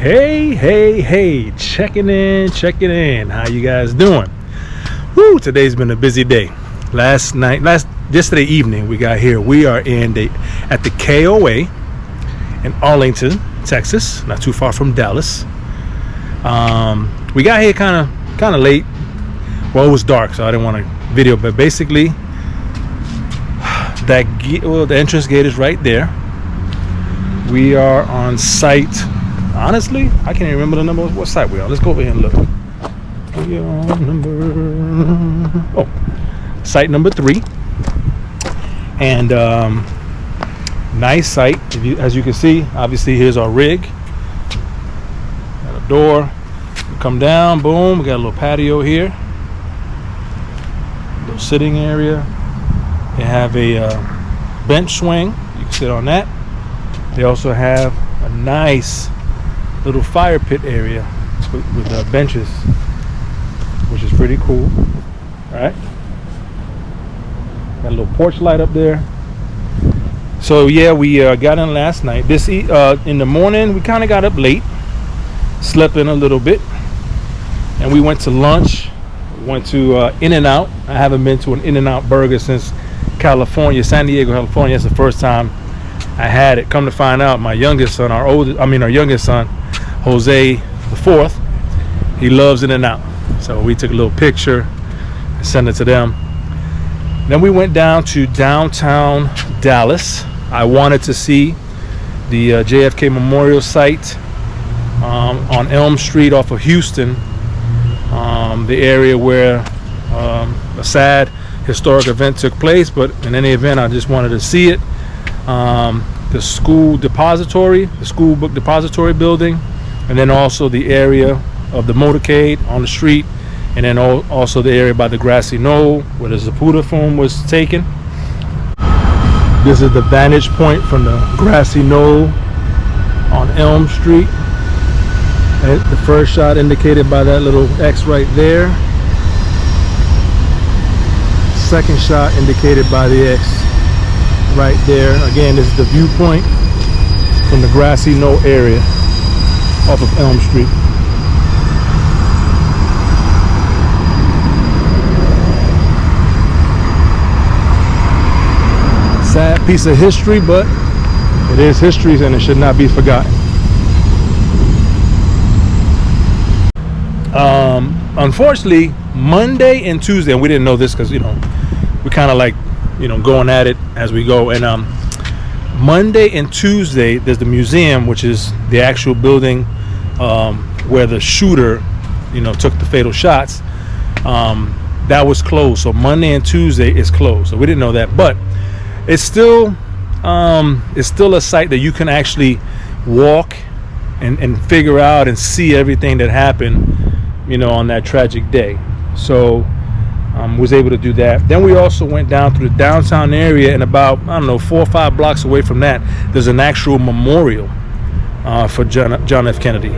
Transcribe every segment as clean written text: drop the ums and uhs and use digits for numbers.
Hey, checking in. How you guys doing? Woo, today's been a busy day. Yesterday evening we got here. We are at the KOA in Arlington, Texas, not too far from Dallas. We got here kind of late. Well, it was dark, so I didn't want to video, but basically the entrance gate is right there. We are on site. Honestly, I can't even remember the number. What site we on? Let's go over here and look. We are site number 3. And nice site. As you can see, obviously here's our rig. Got a door. We come down, boom. We got a little patio here. A little sitting area. They have a bench swing. You can sit on that. They also have a nice little fire pit area with benches, which is pretty cool. All right, got a little porch light up there. So yeah, we got in last night. In the morning we kind of got up late, slept in a little bit, and we went to lunch. We went to In-N-Out. I haven't been to an In-N-Out burger since California, San Diego, California. It's the first time I had it. Come to find out, my youngest son, our youngest son, Jose the fourth, he loves In-N-Out. So we took a little picture and sent it to them. Then we went down to downtown Dallas. I wanted to see the JFK Memorial site on Elm Street off of Houston, the area where a sad historic event took place. But in any event, I just wanted to see it. The school book depository building, and then also the area of the motorcade on the street, and then also the area by the grassy knoll where the Zapruder film was taken. This is the vantage point from the grassy knoll on Elm Street. And the first shot indicated by that little X right there. Second shot indicated by the X right there. Again, this is the viewpoint from the grassy knoll area off of Elm Street. Sad piece of history, but it is history and it should not be forgotten. Unfortunately, Monday and Tuesday, and we didn't know this because we kind of like going at it as we go. And Monday and Tuesday, there's the museum, which is the actual building where the shooter, took the fatal shots. That was closed. So Monday and Tuesday is closed. So we didn't know that, but it's still a site that you can actually walk and figure out and see everything that happened, on that tragic day. So was able to do that. Then we also went down through the downtown area, and about 4 or 5 blocks away from that, there's an actual memorial for John F. Kennedy.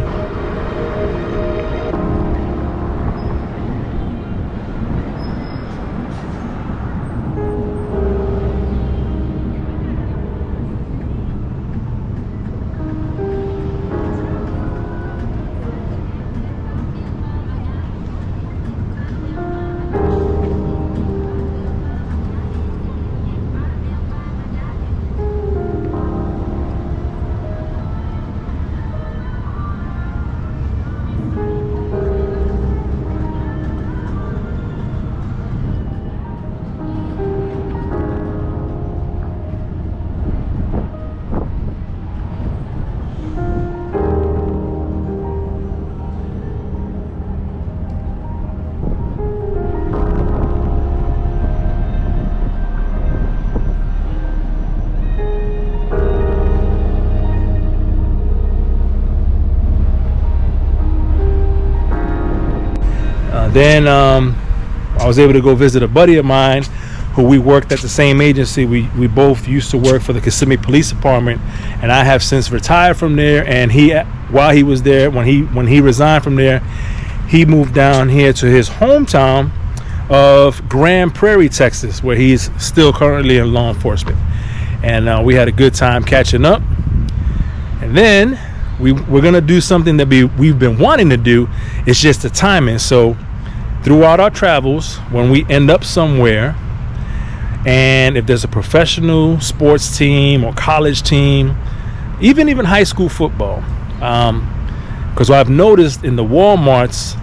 Then I was able to go visit a buddy of mine who we worked at the same agency. We both used to work for the Kissimmee Police Department, and I have since retired from there. And while he was there, when he resigned from there, he moved down here to his hometown of Grand Prairie, Texas, where he's still currently in law enforcement. And we had a good time catching up. And then we're gonna do something that we've been wanting to do. It's just the timing. So throughout our travels, when we end up somewhere, and if there's a professional sports team or college team, even high school football, because I've noticed in the Walmarts,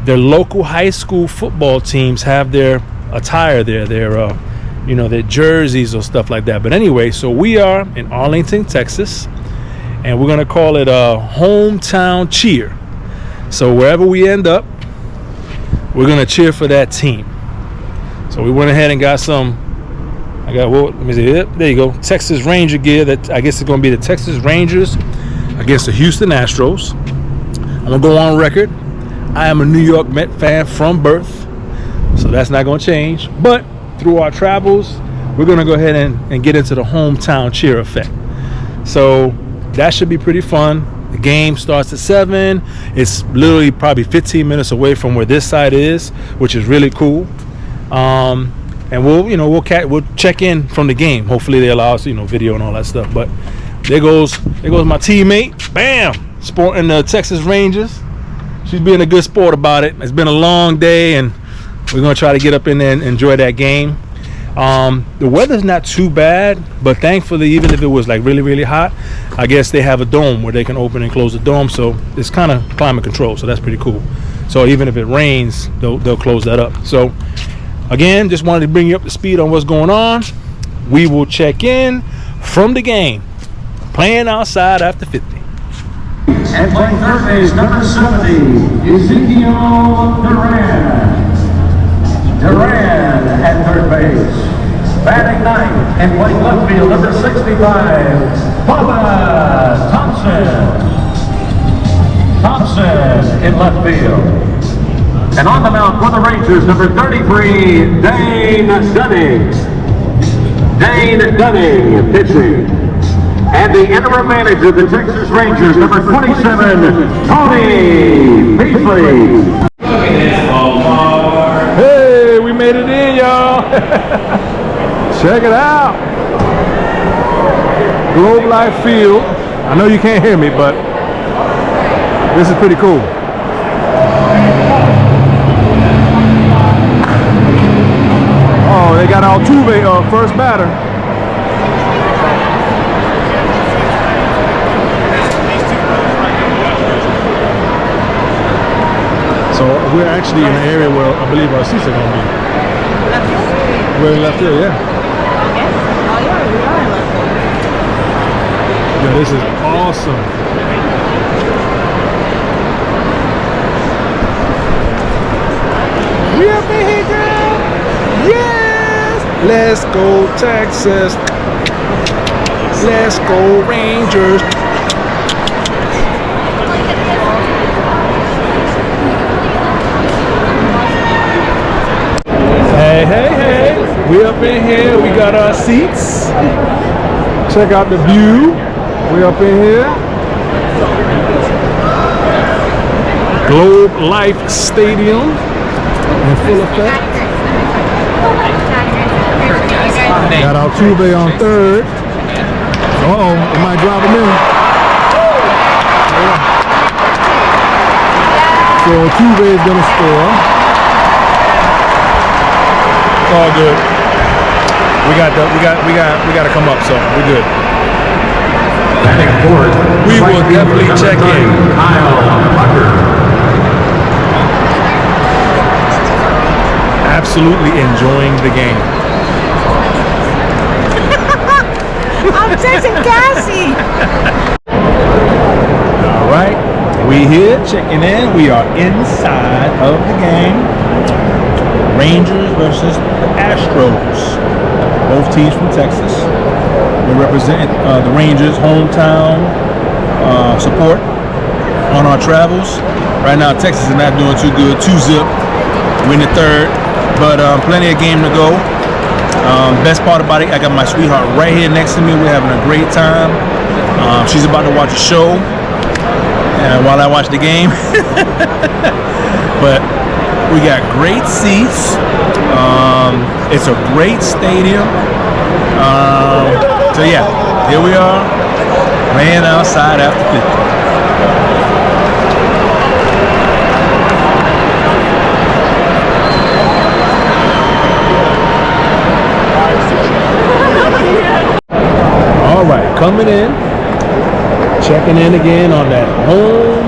their local high school football teams have their attire there, their jerseys or stuff like that. But anyway, so we are in Arlington, Texas, and we're gonna call it a hometown cheer. So wherever we end up, we're gonna cheer for that team. So we went ahead and got let me see, yep, there you go, Texas Ranger gear. That I guess is gonna be the Texas Rangers against the Houston Astros. I'm gonna go on record, I am a New York Met fan from birth, so that's not gonna change. But through our travels, we're gonna go ahead and get into the hometown cheer effect. So that should be pretty fun. The game starts at 7. It's literally probably 15 minutes away from where this side is, which is really cool. And we'll check in from the game. Hopefully they allow us, video and all that stuff. But there goes my teammate, bam, sporting the Texas Rangers. She's being a good sport about it. It's been a long day, and we're gonna try to get up in there and enjoy that game. The weather's not too bad, but thankfully, even if it was like really, really hot, I guess they have a dome where they can open and close the dome, so it's kind of climate control, so that's pretty cool. So even if it rains, they'll close that up. So again, just wanted to bring you up to speed on what's going on. We will check in from the game, playing outside after 50. And playing third base, number 70, Ezekiel Duran at third base. Batting ninth and playing left field, number 65, Bubba Thompson in left field. And on the mound for the Rangers, number 33, Dane Dunning pitching. And the interim manager of the Texas Rangers, number 27, Tony Beasley. Hey, we made it in, y'all. Check it out. Globe Life Field. I know you can't hear me, but this is pretty cool. Oh, they got Altuve, first batter. So we're actually in an area where I believe our seats are going to be. Left field? We're in left field, yeah. Yes. Oh yeah, we are in left field. Yeah, this is awesome. We up in here, girl. Yes. Let's go Texas. Let's go Rangers. Hey, we up in here, we got our seats. Check out the view. We up in here. Globe Life Stadium in full effect. Got Altuve on third. Uh-oh, am I driving in? So Altuve is gonna score. All good. We got to come up, so we're good. We will definitely check in. Absolutely enjoying the game. I'm Texas Cassie. All right, we here checking in. We are inside of the game. Rangers versus the Astros. Both teams from Texas. We represent the Rangers' hometown support on our travels. Right now, Texas is not doing too good. 2-0. We're in the third, but plenty of game to go. Best part about it, I got my sweetheart right here next to me. We're having a great time. She's about to watch a show while I watch the game. But we got great seats. It's a great stadium. So yeah, here we are. Playing outside after 50. All right, coming in, checking in again on that home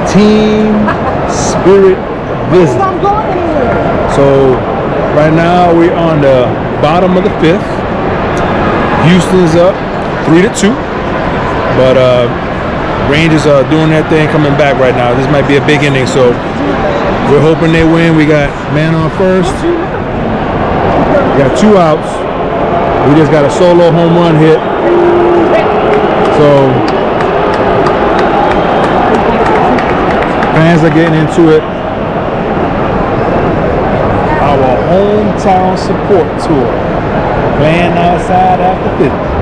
team spirit visit. So right now we're on the bottom of the 5th. Houston's up 3-2, but Rangers are doing their thing, coming back right now. This might be a big inning, so we're hoping they win. We got man on first. We got 2 outs. We just got a solo home run hit. So fans are getting into it. Our hometown support tour, playing outside after 50.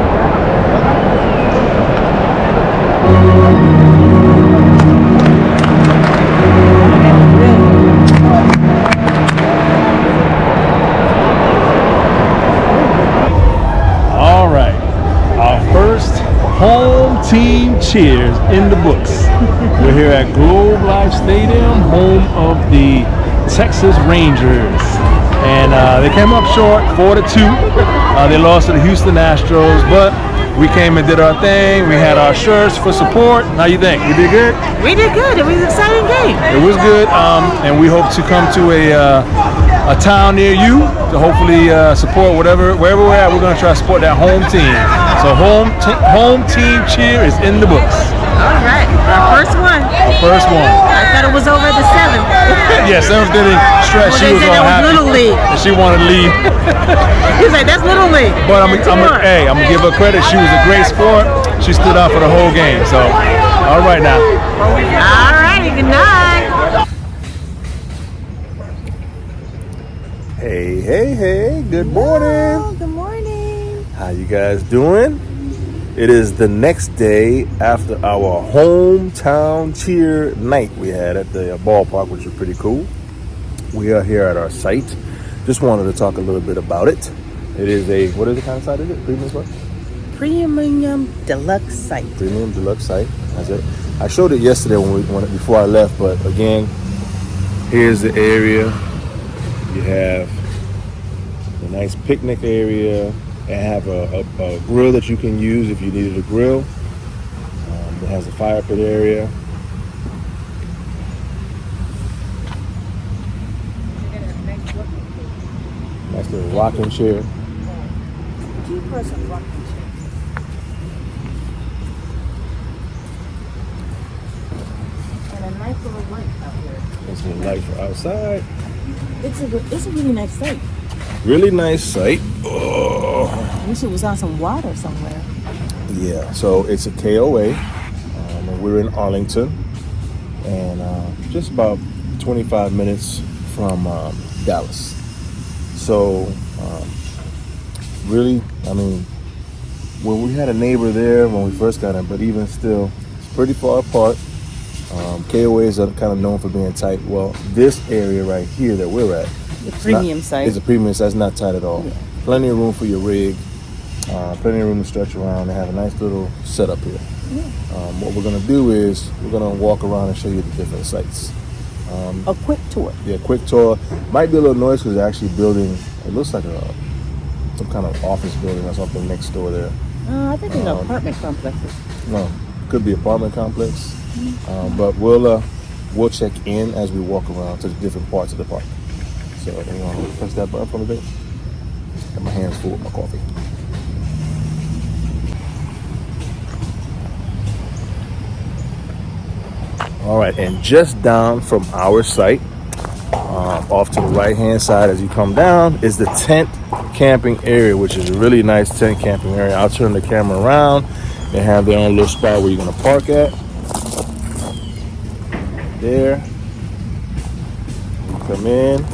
All right, our first home team cheers in the books. We're here at Globe Life Stadium, home of the Texas Rangers, and they came up short 4-2. They lost to the Houston Astros, but we came and did our thing. We had our shirts for support. How you think? We did good? We did good. It was an exciting game. It was good, and we hope to come to a town near you to hopefully support wherever we're at. We're gonna try to support that home team. So home team cheer is in the books. All right, our first one. Our first one. I thought it was over at the 7th. Yeah, 7th inning stretch. Well, She they was said all that was happy. Little League. And she wanted to leave. He's like, that's Little League. But I'm gonna give her credit. She was a great sport. She stood out for the whole game. So, all right now. All righty, good night. Hey, good morning. Oh, good morning. How you guys doing? It is the next day after our hometown cheer night we had at the ballpark, which was pretty cool. We are here at our site. Just wanted to talk a little bit about it. It is what is the kind of site is it? Premium what? Premium Deluxe Site. Premium Deluxe site. That's it. I showed it yesterday before I left, but again, here's the area. You have a nice picnic area. They have a grill that you can use if you needed a grill. It has a fire pit area. Nice little rocking chair. And a nice little light out here. There's a little light for outside. It's a really nice site. Really nice site. Oh. I wish it was on some water somewhere. Yeah, so it's a KOA. And we're in Arlington, and just about 25 minutes from Dallas. So really, I mean, when we had a neighbor there when we first got in, but even still, it's pretty far apart. KOAs are kind of known for being tight. Well, this area right here that we're at, The premium site. It's a premium site. It's not tight at all. Yeah. Plenty of room for your rig. Plenty of room to stretch around. They have a nice little setup here. Yeah. What we're going to do is we're going to walk around and show you the different sites. A quick tour. Yeah, quick tour. Might be a little noise because they're actually building, it looks like some kind of office building or something next door there. I think it's apartment complexes. No, could be apartment complex. But we'll check in as we walk around to the different parts of the park. So you want to press that button for me, babe? Got my hands full with my coffee. All right, and just down from our site, off to the right-hand side as you come down, is the tent camping area, which is a really nice tent camping area. I'll turn the camera around. They have their own little spot where you're gonna park at. There. You come in.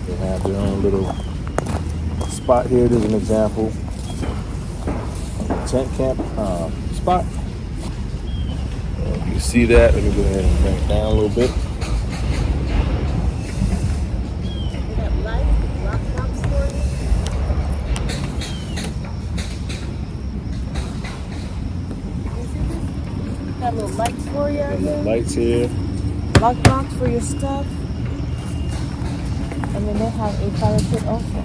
They have their own little spot here. There's an example. Tent camp spot. You see that? Let me go ahead and bring it down a little bit. Got little lights for you. Got little lights here. Lockbox for your stuff. And then they have a fire pit also.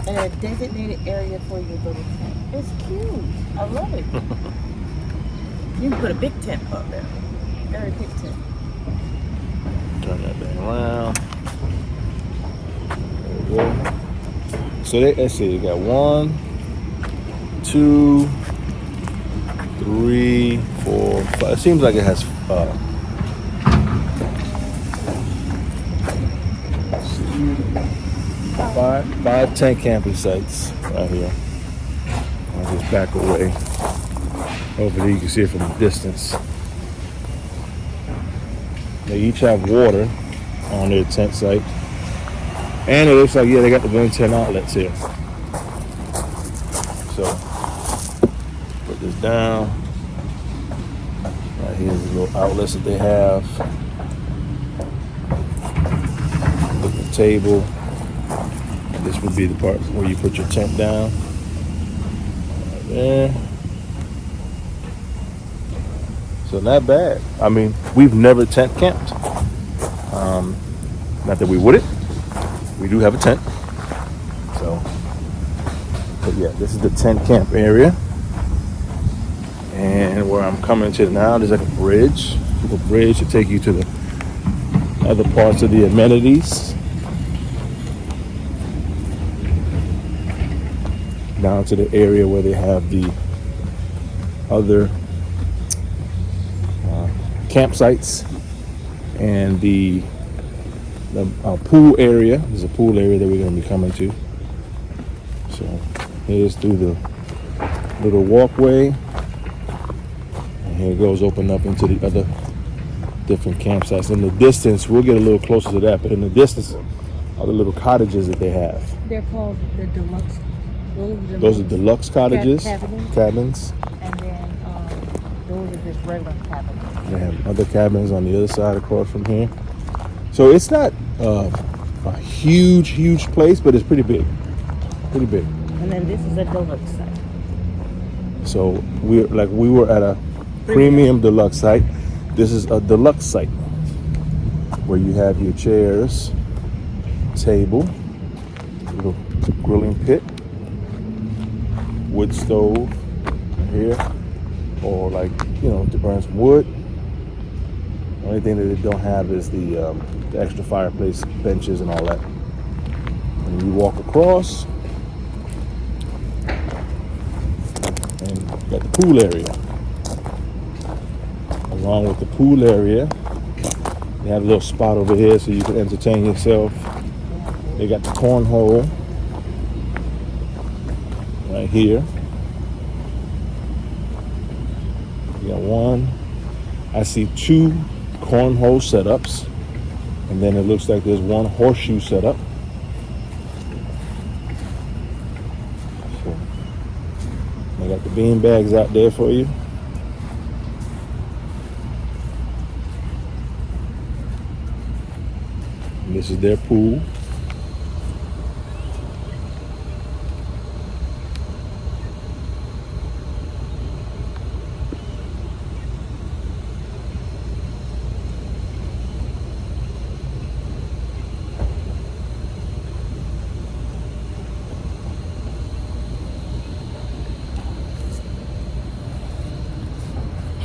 And a designated area for your little tent. It's cute. I love it. You can put a big tent up there. Very big tent. Turn that thing around. There we go. So let's see, you got 1, 2, 3, 4, 5. It seems like it has 5 tent camping sites right here. I'll just back away. Hopefully you can see it from a distance. They each have water on their tent site. And it looks like, yeah, they got the wind tent outlets here. So, put this down. Right here's the little outlets that they have. Look at the table. This would be the part where you put your tent down. Right there. So not bad. I mean, we've never tent camped. Not that we wouldn't. We do have a tent. So, but yeah, this is the tent camp area. And where I'm coming to now, there's like a bridge. A bridge to take you to the other parts of the amenities. Down to the area where they have the other campsites and the pool area. There's a pool area that we're going to be coming to. So here's through the little walkway, and here it goes open up into the other different campsites. In the distance, we'll get a little closer to that, but in the distance are the little cottages that they have. They're called the deluxe. Those are deluxe cottages, cabins. And then those are just regular cabins. They have other cabins on the other side across from here. So it's not a huge place, but it's pretty big. Pretty big. And then this is a deluxe site. So we were at a premium deluxe site. This is a deluxe site where you have your chairs, table, little grilling pit, wood stove here, or like, you know, to burn some wood. The only thing that they don't have is the extra fireplace benches and all that. And you walk across, and you got the pool area. Along with the pool area, they have a little spot over here so you can entertain yourself. They got the cornhole right here. You got one. I see 2 cornhole setups, and then it looks like there's 1 horseshoe setup. So they got the bean bags out there for you. And this is their pool.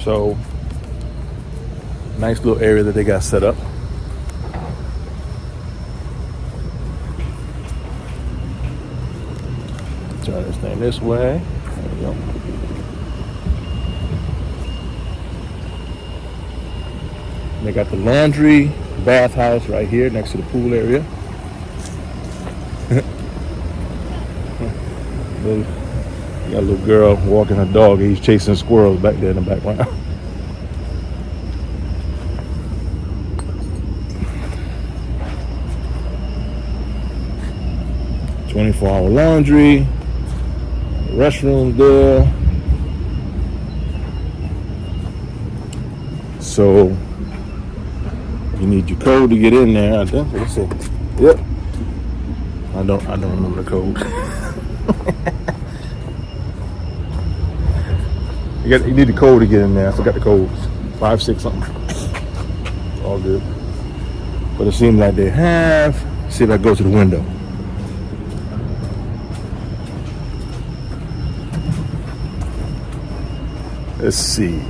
So, nice little area that they got set up. Turn this thing this way. There we go. They got the laundry bathhouse right here next to the pool area. You got a little girl walking her dog. He's chasing squirrels back there in the background. 24-hour laundry, restroom there. So you need your code to get in there. I think. Let's see. Yep. I don't remember the code. You need the code to get in there. I forgot the codes. 5, 6 something. All good. But it seems like they have. See if I go to the window. Let's see.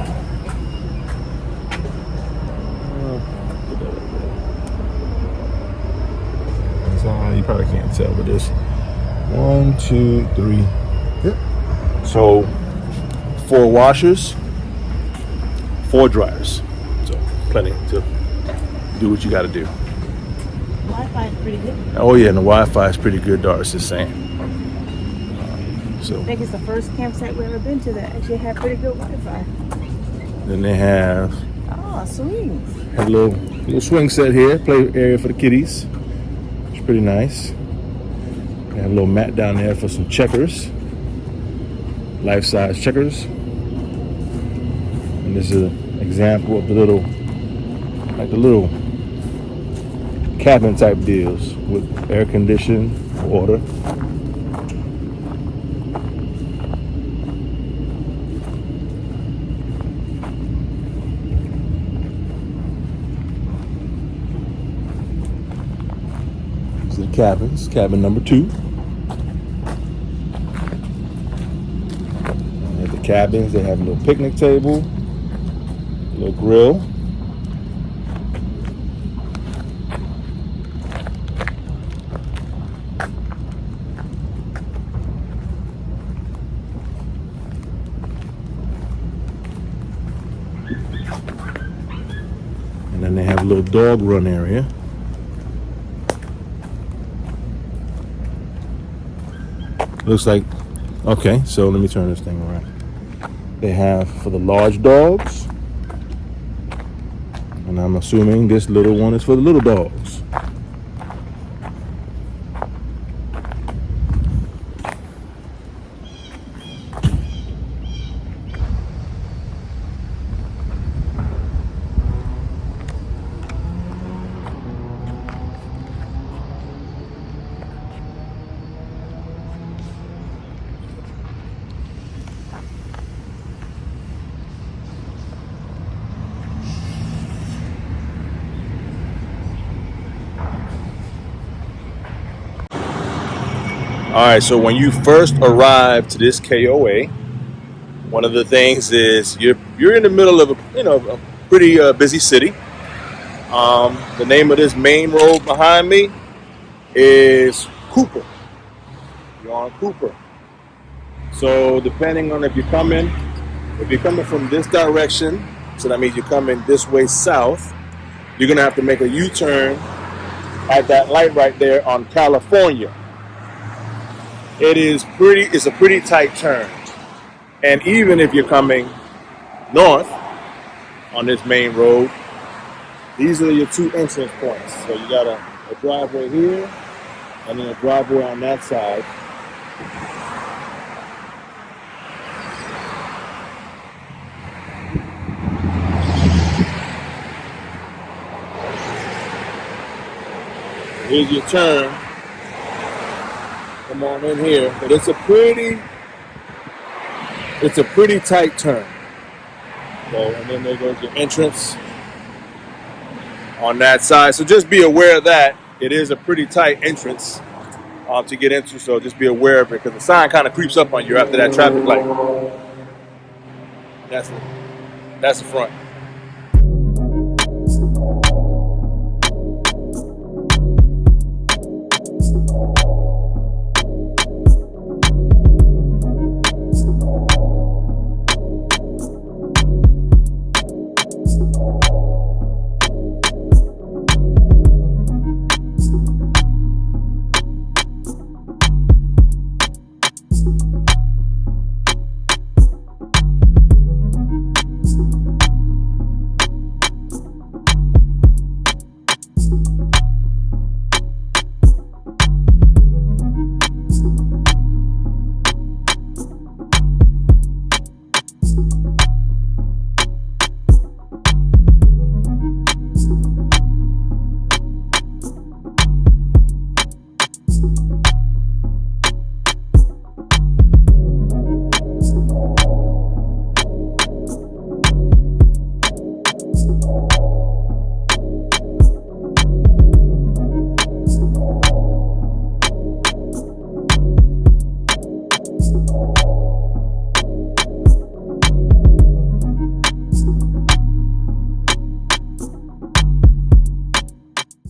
You probably can't tell, but there's 1, 2, 3. Yep. So 4 washers, 4 dryers. So plenty to do what you got to do. Wi-Fi is pretty good. Oh yeah, and the Wi-Fi is pretty good. Doris is saying. So I think it's the first campsite we've ever been to that actually had pretty good Wi-Fi. then they have Oh, swings. a little swing set here, play area for the kiddies. It's pretty nice. They have a little mat down there for some checkers, life-size checkers. And this is an example of the little cabin type deals with air conditioning, water. These are the cabins. Cabin number 2. And at the cabins, they have a little picnic table, a little grill. And then they have a little dog run area. Looks like, okay, so let me turn this thing around. They have for the large dogs. And I'm assuming this little one is for the little dogs. All right, so when you first arrive to this KOA, one of the things is you're in the middle of a pretty busy city. The name of this main road behind me is Cooper. You're on Cooper. So depending on if you're coming from this direction, so that means you're coming this way south, you're gonna have to make a U-turn at that light right there on California. It's a pretty tight turn. And even if you're coming north on this main road, these are your 2 entrance points. So you got a driveway here and then a driveway on that side. Here's your turn. Come on in here, but it's a pretty tight turn. So, and then there goes your entrance on that side. So just be aware of that. It is a pretty tight entrance to get into. So just be aware of it because the sign kind of creeps up on you after that traffic light. That's the front.